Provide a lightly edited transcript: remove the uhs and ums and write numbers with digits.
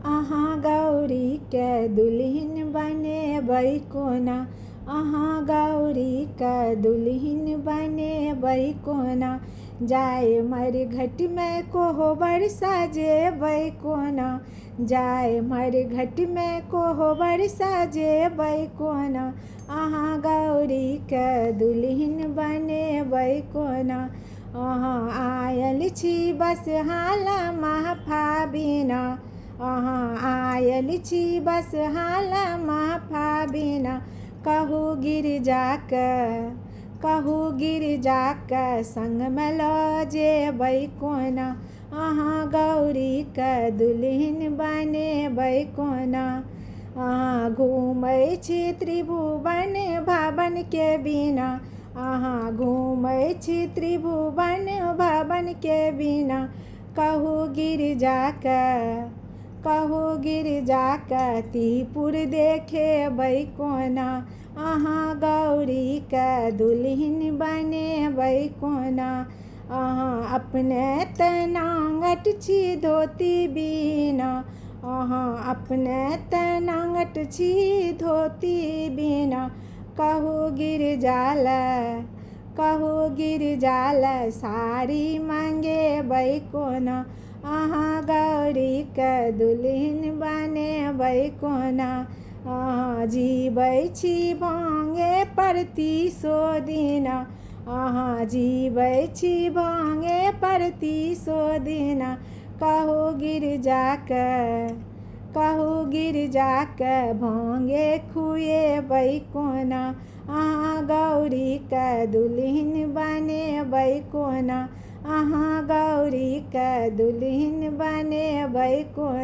अहाँ गौरी के दुल्हन बनेबै कोना, अहाँ गौरी के दुल्हन बनेबै कोना। जाय मरघट में कोहबर सजेबै कोना, जाय मरघट में कोहबर सजेबै कोना। अहाँ गौरी के दुल्हन बनेबै कोना। अहाँ आयल छी बसहाला महफाबिना, अहाँ आयल छी बसहाला महफाबिना। कहू गिरजाके, कहू गिरजाके संगमे लऽ जेबै कोना। अहाँ गौरी के दुल्हन बनेबै कोना। अहाँ घूमै छी त्रिभुवन भवन के बिना, अहाँ घूमै छी त्रिभुवन भवन के बिना। कहू गिरजाके, कहू गिरजाके त्रिपुर देखेबै कोना। अहाँ गौरी के दुल्हन बनेबै कोना। अहाँ अपने तऽ नांगट छी धोती बिना, अहाँ अपने तऽ नांगट छी धोती बिना। कहू गिरजाले, कहू गिरजाले साड़ी मंगेबै कोना। अहाँ गौरी के दुल्हन बनेबै कोना। अहाँ जीबै छी भांगे परतीसो दिना, अहाँ जीबै छी भांगे परतीसो दिना। कहू गिरजाके, कहू गिरजाके भांगे खुएबै कोना। अहाँ गौरी के दुल्हन बनेबै कोना, अहाँ गौरी के दुल्हन बनेबै कोना।